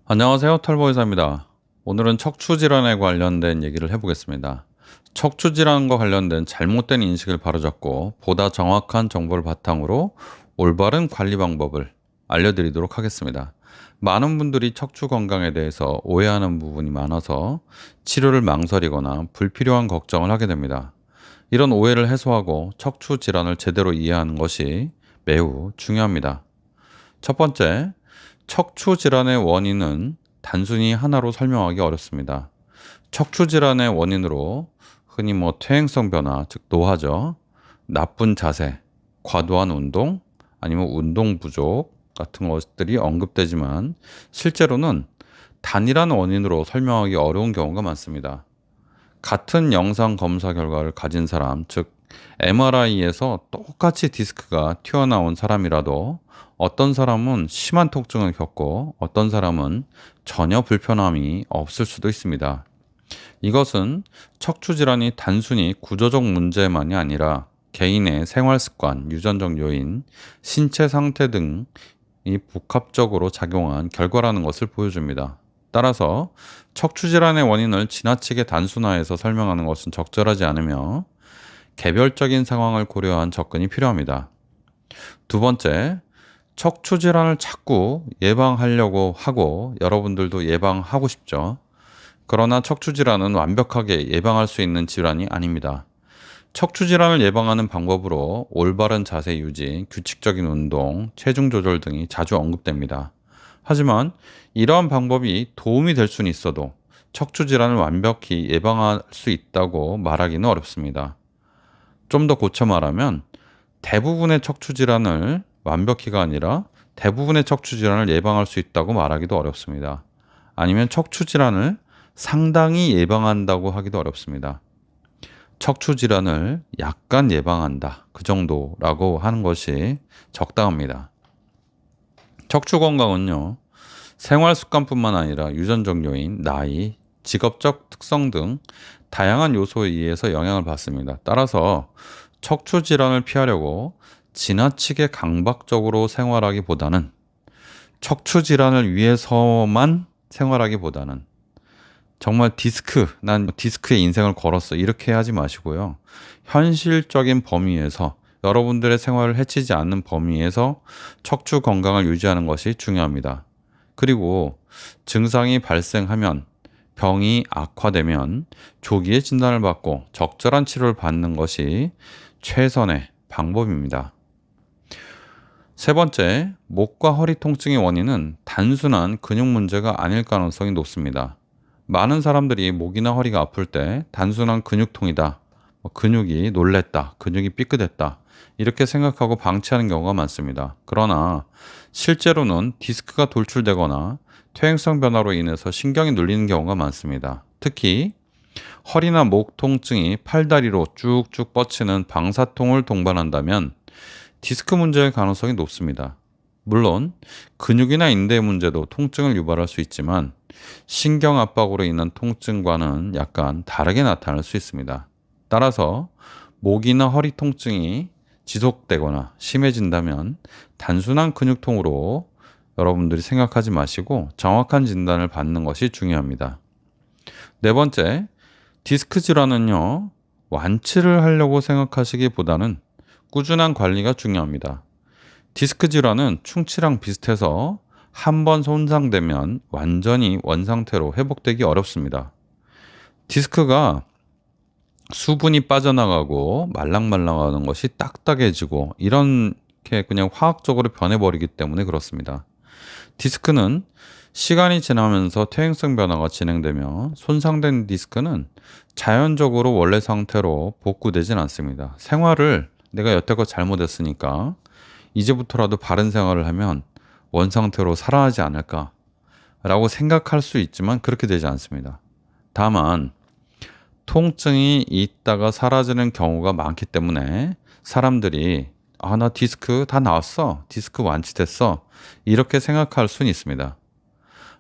안녕하세요. 털보의사입니다. 오늘은 척추질환에 관련된 얘기를 해보겠습니다. 척추질환과 관련된 잘못된 인식을 바로잡고 보다 정확한 정보를 바탕으로 올바른 관리 방법을 알려드리도록 하겠습니다. 많은 분들이 척추 건강에 대해서 오해하는 부분이 많아서 치료를 망설이거나 불필요한 걱정을 하게 됩니다. 이런 오해를 해소하고 척추 질환을 제대로 이해하는 것이 매우 중요합니다. 첫 번째, 척추 질환의 원인은 단순히 하나로 설명하기 어렵습니다. 척추 질환의 원인으로 흔히 퇴행성 변화, 즉 노화죠. 나쁜 자세, 과도한 운동, 아니면 운동 부족 같은 것들이 언급되지만 실제로는 단일한 원인으로 설명하기 어려운 경우가 많습니다. 같은 영상 검사 결과를 가진 사람, 즉 MRI에서 똑같이 디스크가 튀어나온 사람이라도 어떤 사람은 심한 통증을 겪고 어떤 사람은 전혀 불편함이 없을 수도 있습니다. 이것은 척추 질환이 단순히 구조적 문제만이 아니라 개인의 생활 습관, 유전적 요인, 신체 상태 등이 복합적으로 작용한 결과라는 것을 보여줍니다. 따라서 척추 질환의 원인을 지나치게 단순화해서 설명하는 것은 적절하지 않으며 개별적인 상황을 고려한 접근이 필요합니다. 두 번째, 척추 질환을 자꾸 예방하려고 하고 여러분들도 예방하고 싶죠. 그러나 척추 질환은 완벽하게 예방할 수 있는 질환이 아닙니다. 척추 질환을 예방하는 방법으로 올바른 자세 유지, 규칙적인 운동, 체중 조절 등이 자주 언급됩니다. 하지만 이러한 방법이 도움이 될 수는 있어도 척추 질환을 완벽히 예방할 수 있다고 말하기는 어렵습니다. 좀 더 고쳐 말하면 대부분의 척추 질환을 완벽히가 아니라 대부분의 척추 질환을 예방할 수 있다고 말하기도 어렵습니다. 아니면 척추 질환을 상당히 예방한다고 하기도 어렵습니다. 척추 질환을 약간 예방한다. 그 정도라고 하는 것이 적당합니다. 척추 건강은요, 생활 습관뿐만 아니라 유전적 요인, 나이, 직업적 특성 등 다양한 요소에 의해서 영향을 받습니다. 따라서 척추 질환을 피하려고 지나치게 강박적으로 생활하기보다는 척추 질환을 위해서만 생활하기보다는 정말 난 디스크에 인생을 걸었어. 이렇게 하지 마시고요. 현실적인 범위에서 여러분들의 생활을 해치지 않는 범위에서 척추 건강을 유지하는 것이 중요합니다. 그리고 증상이 발생하면 병이 악화되면 조기에 진단을 받고 적절한 치료를 받는 것이 최선의 방법입니다. 세 번째, 목과 허리 통증의 원인은 단순한 근육 문제가 아닐 가능성이 높습니다. 많은 사람들이 목이나 허리가 아플 때 단순한 근육통이다, 근육이 놀랬다, 근육이 삐끗했다 이렇게 생각하고 방치하는 경우가 많습니다. 그러나 실제로는 디스크가 돌출되거나 퇴행성 변화로 인해서 신경이 눌리는 경우가 많습니다. 특히 허리나 목 통증이 팔다리로 쭉쭉 뻗치는 방사통을 동반한다면 디스크 문제의 가능성이 높습니다. 물론 근육이나 인대 문제도 통증을 유발할 수 있지만 신경 압박으로 인한 통증과는 약간 다르게 나타날 수 있습니다. 따라서 목이나 허리 통증이 지속되거나 심해진다면 단순한 근육통으로 여러분들이 생각하지 마시고 정확한 진단을 받는 것이 중요합니다. 네 번째, 디스크 질환은요, 완치를 하려고 생각하시기보다는 꾸준한 관리가 중요합니다. 디스크 질환은 충치랑 비슷해서 한번 손상되면 완전히 원상태로 회복되기 어렵습니다. 디스크가 수분이 빠져나가고 말랑말랑하는 것이 딱딱해지고 이렇게 그냥 화학적으로 변해버리기 때문에 그렇습니다. 디스크는 시간이 지나면서 퇴행성 변화가 진행되며 손상된 디스크는 자연적으로 원래 상태로 복구되진 않습니다. 생활을 내가 여태껏 잘못했으니까 이제부터라도 바른 생활을 하면 원상태로 살아나지 않을까 라고 생각할 수 있지만 그렇게 되지 않습니다. 다만 통증이 있다가 사라지는 경우가 많기 때문에 사람들이 나 디스크 다 나왔어. 디스크 완치됐어. 이렇게 생각할 수는 있습니다.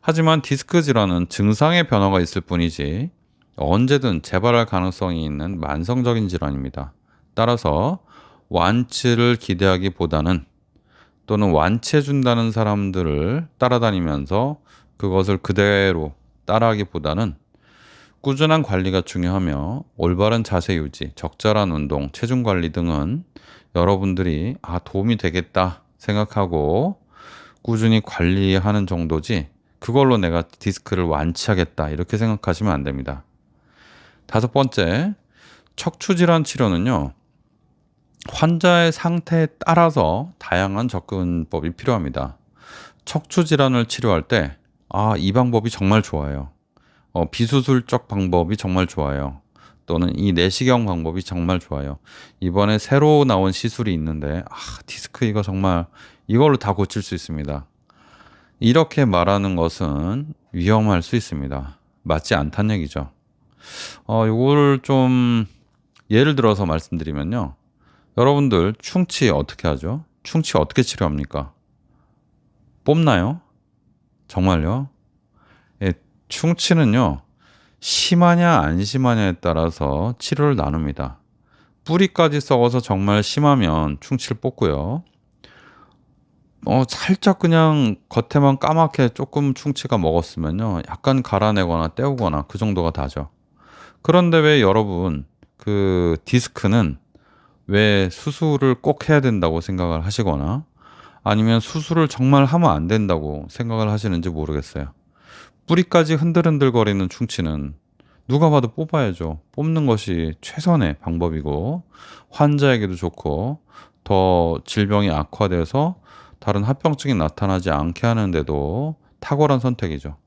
하지만 디스크 질환은 증상의 변화가 있을 뿐이지 언제든 재발할 가능성이 있는 만성적인 질환입니다. 따라서 완치를 기대하기보다는 또는 완치해준다는 사람들을 따라다니면서 그것을 그대로 따라하기보다는 꾸준한 관리가 중요하며 올바른 자세 유지, 적절한 운동, 체중 관리 등은 여러분들이 도움이 되겠다 생각하고 꾸준히 관리하는 정도지 그걸로 내가 디스크를 완치하겠다 이렇게 생각하시면 안 됩니다. 다섯 번째, 척추질환 치료는요. 환자의 상태에 따라서 다양한 접근법이 필요합니다. 척추질환을 치료할 때 이 방법이 정말 좋아요. 비수술적 방법이 정말 좋아요. 또는 이 내시경 방법이 정말 좋아요. 이번에 새로 나온 시술이 있는데 디스크 이거 정말 이걸로 다 고칠 수 있습니다. 이렇게 말하는 것은 위험할 수 있습니다. 맞지 않다는 얘기죠. 요거를 좀 예를 들어서 말씀드리면요. 여러분들 충치 어떻게 하죠? 충치 어떻게 치료합니까? 뽑나요? 정말요? 예, 충치는요. 심하냐 안 심하냐에 따라서 치료를 나눕니다. 뿌리까지 썩어서 정말 심하면 충치를 뽑고요. 살짝 그냥 겉에만 까맣게 조금 충치가 먹었으면요. 약간 갈아내거나 떼우거나 그 정도가 다죠. 그런데 왜 여러분 그 디스크는 왜 수술을 꼭 해야 된다고 생각을 하시거나 아니면 수술을 정말 하면 안 된다고 생각을 하시는지 모르겠어요. 뿌리까지 흔들흔들거리는 충치는 누가 봐도 뽑아야죠. 뽑는 것이 최선의 방법이고 환자에게도 좋고 더 질병이 악화돼서 다른 합병증이 나타나지 않게 하는데도 탁월한 선택이죠.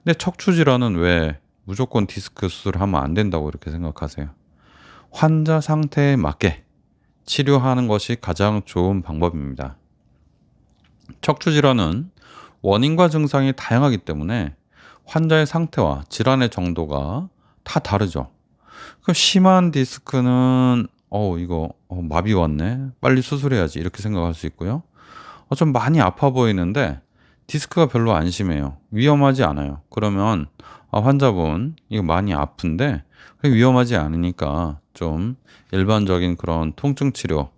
근데 척추 질환은 왜 무조건 디스크 수술을 하면 안 된다고 이렇게 생각하세요? 환자 상태에 맞게 치료하는 것이 가장 좋은 방법입니다. 척추 질환은 원인과 증상이 다양하기 때문에 환자의 상태와 질환의 정도가 다 다르죠. 그럼 심한 디스크는 이거 마비 왔네. 빨리 수술해야지. 이렇게 생각할 수 있고요. 좀 많이 아파 보이는데 디스크가 별로 안 심해요. 위험하지 않아요. 그러면 환자분 이거 많이 아픈데 위험하지 않으니까 좀 일반적인 그런 통증 치료,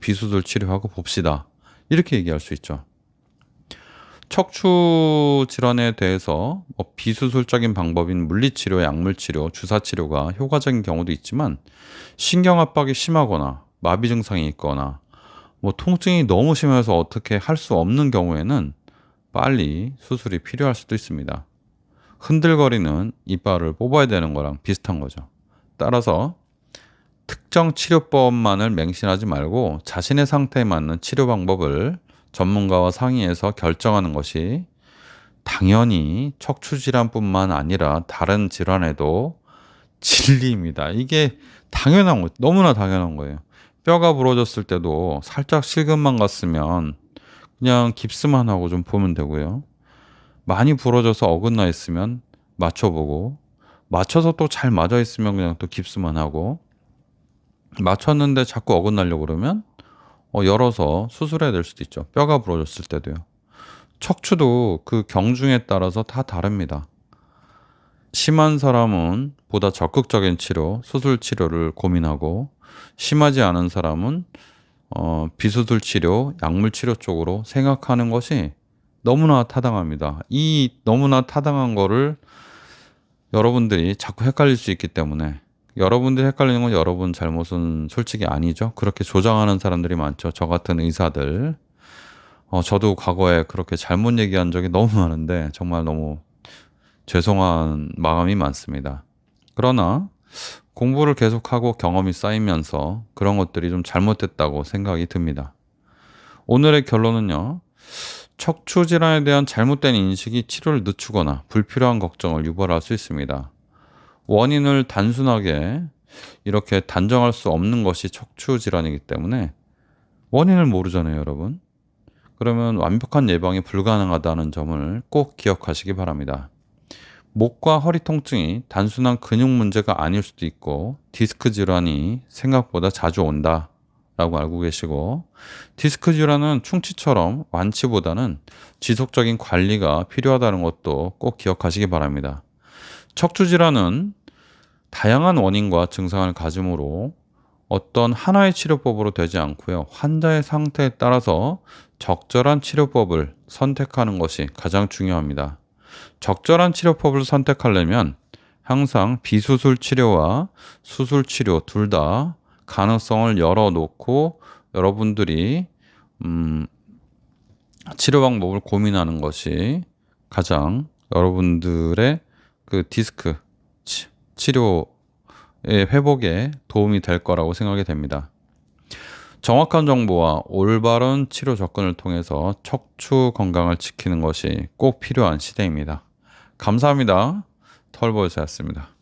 비수술 치료하고 봅시다. 이렇게 얘기할 수 있죠. 척추 질환에 대해서 비수술적인 방법인 물리치료, 약물치료, 주사치료가 효과적인 경우도 있지만 신경압박이 심하거나 마비 증상이 있거나 통증이 너무 심해서 어떻게 할 수 없는 경우에는 빨리 수술이 필요할 수도 있습니다. 흔들거리는 이빨을 뽑아야 되는 거랑 비슷한 거죠. 따라서 특정 치료법만을 맹신하지 말고 자신의 상태에 맞는 치료 방법을 전문가와 상의해서 결정하는 것이 당연히 척추질환뿐만 아니라 다른 질환에도 진리입니다. 이게 당연한 거, 너무나 당연한 거예요. 뼈가 부러졌을 때도 살짝 실금만 갔으면 그냥 깁스만 하고 좀 보면 되고요. 많이 부러져서 어긋나 있으면 맞춰보고 맞춰서 또 잘 맞아 있으면 그냥 또 깁스만 하고 맞췄는데 자꾸 어긋나려고 그러면 열어서 수술해야 될 수도 있죠. 뼈가 부러졌을 때도요. 척추도 그 경중에 따라서 다 다릅니다. 심한 사람은 보다 적극적인 치료, 수술 치료를 고민하고 심하지 않은 사람은 비수술 치료, 약물 치료 쪽으로 생각하는 것이 너무나 타당합니다. 이 너무나 타당한 거를 여러분들이 자꾸 헷갈릴 수 있기 때문에 여러분들이 헷갈리는 건 여러분 잘못은 솔직히 아니죠. 그렇게 조장하는 사람들이 많죠. 저 같은 의사들. 저도 과거에 그렇게 잘못 얘기한 적이 너무 많은데 정말 너무 죄송한 마음이 많습니다. 그러나 공부를 계속하고 경험이 쌓이면서 그런 것들이 좀 잘못됐다고 생각이 듭니다. 오늘의 결론은요. 척추 질환에 대한 잘못된 인식이 치료를 늦추거나 불필요한 걱정을 유발할 수 있습니다. 원인을 단순하게 이렇게 단정할 수 없는 것이 척추 질환이기 때문에 원인을 모르잖아요, 여러분. 그러면 완벽한 예방이 불가능하다는 점을 꼭 기억하시기 바랍니다. 목과 허리 통증이 단순한 근육 문제가 아닐 수도 있고 디스크 질환이 생각보다 자주 온다 라고 알고 계시고 디스크 질환은 충치처럼 완치보다는 지속적인 관리가 필요하다는 것도 꼭 기억하시기 바랍니다. 척추 질환은 다양한 원인과 증상을 가지므로 어떤 하나의 치료법으로 되지 않고요. 환자의 상태에 따라서 적절한 치료법을 선택하는 것이 가장 중요합니다. 적절한 치료법을 선택하려면 항상 비수술 치료와 수술 치료 둘 다 가능성을 열어놓고 여러분들이 치료 방법을 고민하는 것이 가장 여러분들의 그 디스크 치료의 회복에 도움이 될 거라고 생각이 됩니다. 정확한 정보와 올바른 치료 접근을 통해서 척추 건강을 지키는 것이 꼭 필요한 시대입니다. 감사합니다. 털보이스였습니다.